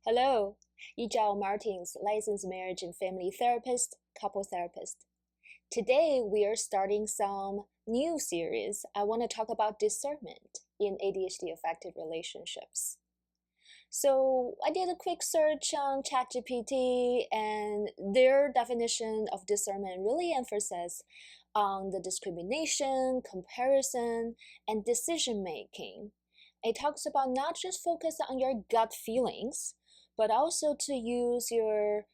Hello, Yijao Martins, licensed marriage and family therapist, couple therapist. Today we are starting some new series. I want to talk about discernment in ADHD affected relationships. So I did a quick search on ChatGPT, and their definition of discernment really emphasizes on the discrimination, comparison, and decision making. It talks about not just focus on your gut feelings, but also to use your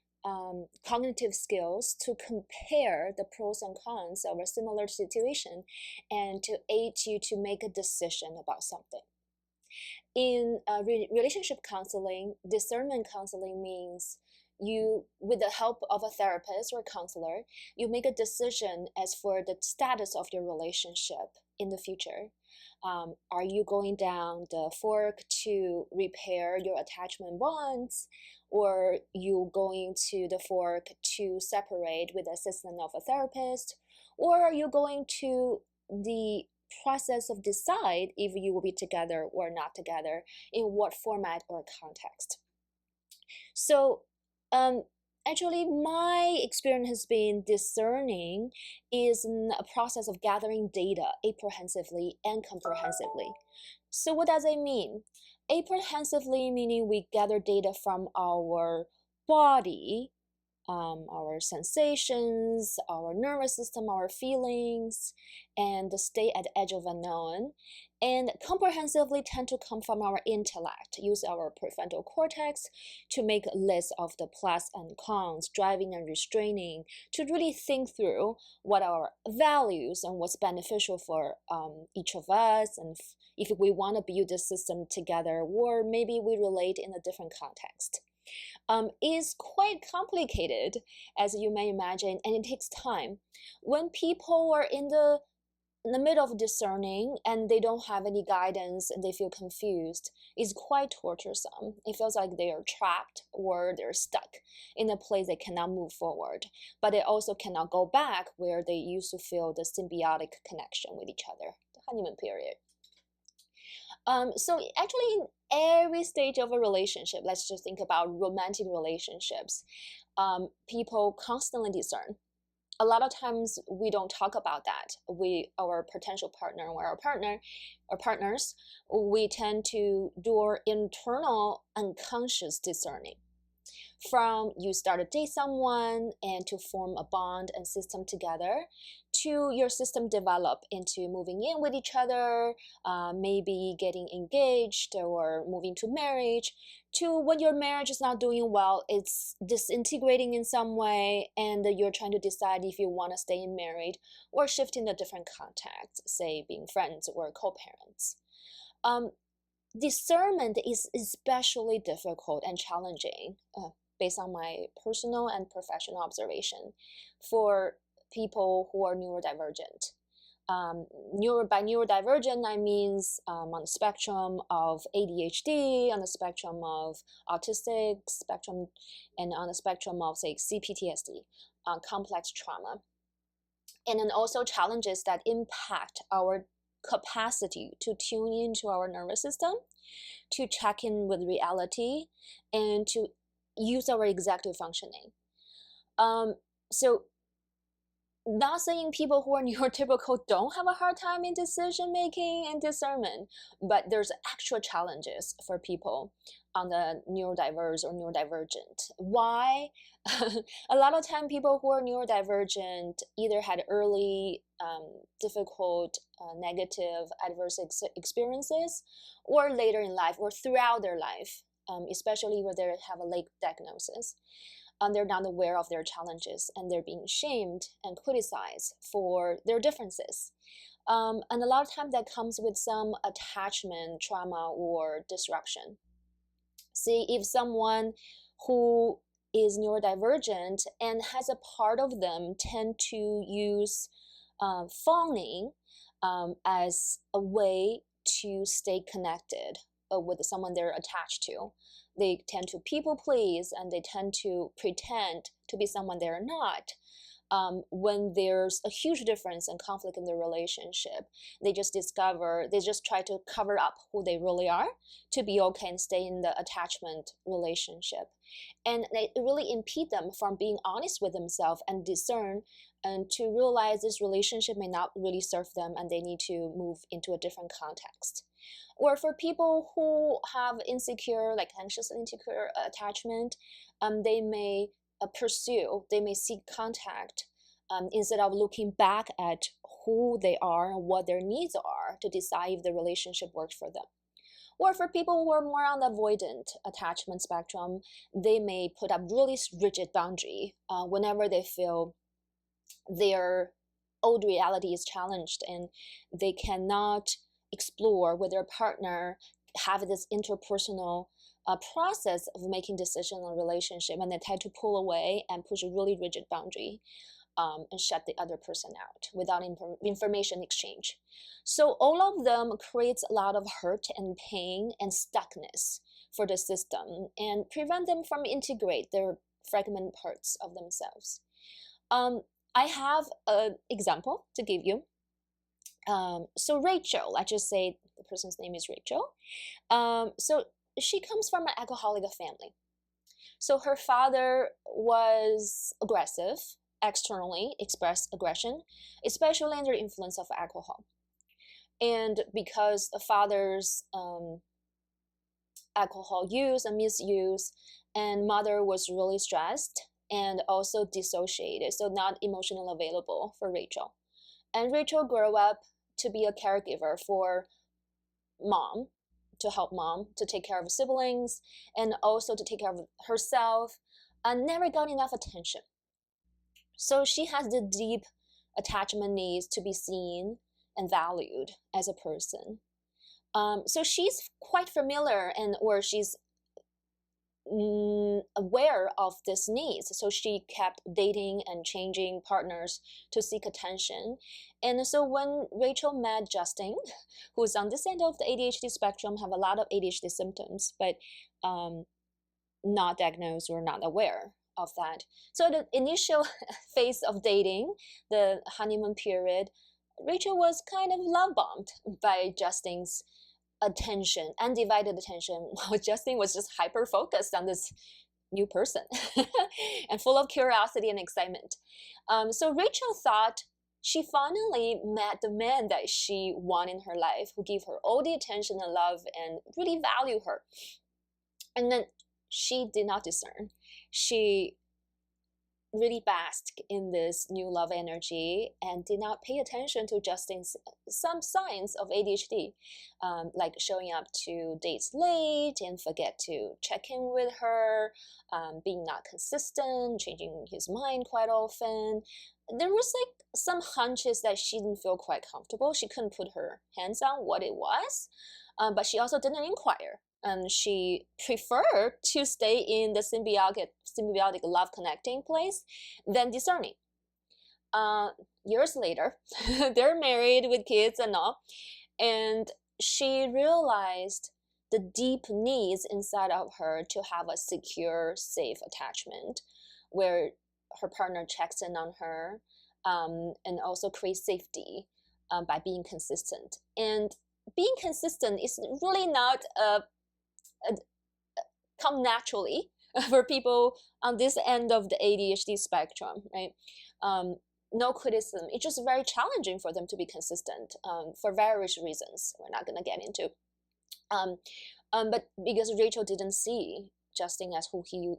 cognitive skills to compare the pros and cons of a similar situation and to aid you to make a decision about something. In relationship counseling, discernment counseling means you, with the help of a therapist or counselor, you make a decision as for the status of your relationship in the future. Are you going down the fork to repair your attachment bonds, or you going to the fork to separate with the assistance of a therapist, or are you going to the process of decide if you will be together or not together, in what format or context? So actually my experience has been discerning is a process of gathering data apprehensively and comprehensively. So what does it mean? Apprehensively meaning we gather data from our body, our sensations, our nervous system, our feelings, and stay at the edge of unknown. And comprehensively tend to come from our intellect, use our prefrontal cortex to make a list of the plus and cons, driving and restraining, to really think through what our values and what's beneficial for each of us, and if we want to build this system together, or maybe we relate in a different context. Is quite complicated, as you may imagine, and it takes time. When people are in the middle of discerning and they don't have any guidance and they feel confused, it's quite torturesome. It feels like they are trapped or they're stuck in a place they cannot move forward, but they also cannot go back where they used to feel the symbiotic connection with each other, the honeymoon period. So actually in every stage of a relationship, let's just think about romantic relationships, people constantly discern. A lot of times we don't talk about that. Our potential partner or our partners, we tend to do our internal unconscious discerning. From you start to date someone and to form a bond and system together, to your system develop into moving in with each other, maybe getting engaged or moving to marriage, to when your marriage is not doing well, it's disintegrating in some way, and you're trying to decide if you want to stay in married or shift in a different context, say being friends or co-parents. Discernment is especially difficult and challenging, based on my personal and professional observation, for people who are neurodivergent. By neurodivergent, I mean on the spectrum of ADHD, on the spectrum of autistic spectrum, and on the spectrum of, say, CPTSD, complex trauma. And then also challenges that impact our capacity to tune into our nervous system, to check in with reality, and to use our executive functioning. So not saying people who are neurotypical don't have a hard time in decision making and discernment, but there's actual challenges for people on the neurodiverse or neurodivergent. Why? A lot of time people who are neurodivergent either had early difficult, negative, adverse experiences, or later in life or throughout their life, especially where they have a late diagnosis. They're not aware of their challenges and they're being shamed and criticized for their differences. And a lot of time that comes with some attachment trauma or disruption. See, if someone who is neurodivergent and has a part of them tend to use phoning as a way to stay connected with someone they're attached to. They tend to people please and they tend to pretend to be someone they're not. when there's a huge difference and conflict in the relationship, they just try to cover up who they really are to be okay and stay in the attachment relationship. And it really impede them from being honest with themselves and discern and to realize this relationship may not really serve them and they need to move into a different context. Or for people who have insecure, like anxious and insecure attachment, they may they may seek contact instead of looking back at who they are and what their needs are to decide if the relationship works for them. Or for people who are more on the avoidant attachment spectrum, they may put up really rigid boundary whenever they feel their old reality is challenged and they cannot explore with their partner, have this interpersonal process of making decisions on relationship, and they tend to pull away and push a really rigid boundary and shut the other person out without information exchange. So all of them creates a lot of hurt and pain and stuckness for the system and prevent them from integrate their fragmented parts of themselves. I have an example to give you. So Rachel, let's just say the person's name is Rachel. So she comes from an alcoholic family. So her father was aggressive, externally expressed aggression, especially under the influence of alcohol. And because the father's alcohol use and misuse, and mother was really stressed and also dissociated, so not emotionally available for Rachel. And Rachel grew up to be a caregiver for mom, to help mom to take care of siblings and also to take care of herself, and never got enough attention. So she has the deep attachment needs to be seen and valued as a person. So she's quite familiar or she's aware of this needs. So she kept dating and changing partners to seek attention. And so when Rachel met Justin, who's on this end of the ADHD spectrum, have a lot of ADHD symptoms, but not diagnosed or not aware of that. So the initial phase of dating, the honeymoon period, Rachel was kind of love bombed by Justin's attention, undivided attention, while Justin was just hyper focused on this new person and full of curiosity and excitement. So Rachel thought she finally met the man that she wanted in her life, who gave her all the attention and love and really value her. And then she did not discern. She really basked in this new love energy and did not pay attention to Justin's some signs of ADHD, like showing up to dates late and forget to check in with her, being not consistent, changing his mind quite often. There was like some hunches that she didn't feel quite comfortable. She couldn't put her hands on what it was, but she also didn't inquire. And she preferred to stay in the symbiotic love connecting place than discerning. Years later, they're married with kids and all, and she realized the deep needs inside of her to have a secure, safe attachment where her partner checks in on her and also creates safety by being consistent. And being consistent is really not come naturally for people on this end of the ADHD spectrum, right? No criticism. It's just very challenging for them to be consistent for various reasons we're not going to get into. But because Rachel didn't see Justin as who he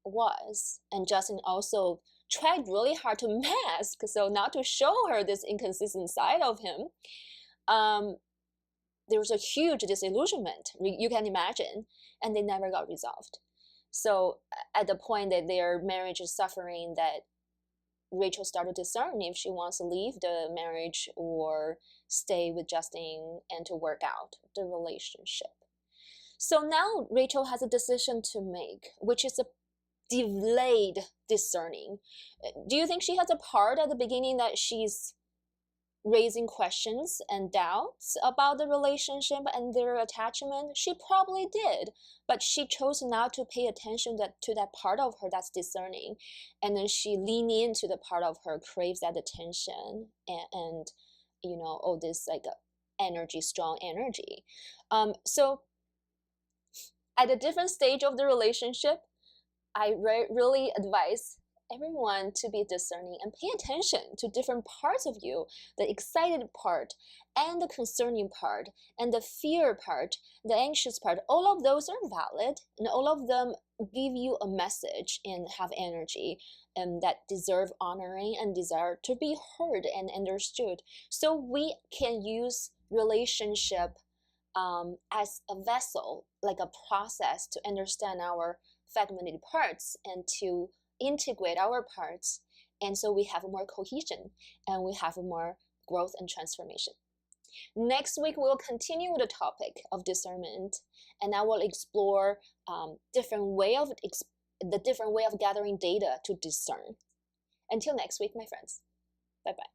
was, and Justin also tried really hard to mask, so not to show her this inconsistent side of him, there was a huge disillusionment, you can imagine, and they never got resolved. So at the point that their marriage is suffering, that Rachel started to discern if she wants to leave the marriage or stay with Justin and to work out the relationship. So now Rachel has a decision to make, which is a delayed discerning. Do you think she has a part at the beginning that she's raising questions and doubts about the relationship and their attachment? She probably did, but she chose not to pay attention to that part of her that's discerning, and then she leaned into the part of her craves that attention and all this like energy, strong energy. So at a different stage of the relationship, I really advise everyone to be discerning and pay attention to different parts of you, the excited part and the concerning part and the fear part, the anxious part. All of those are valid, and all of them give you a message and have energy and that deserve honoring and desire to be heard and understood. So we can use relationship as a vessel, like a process to understand our fragmented parts and to integrate our parts, and so we have more cohesion and we have more growth and transformation. Next week we'll continue with the topic of discernment, and I will explore the different way of gathering data to discern. Until next week, my friends. Bye bye.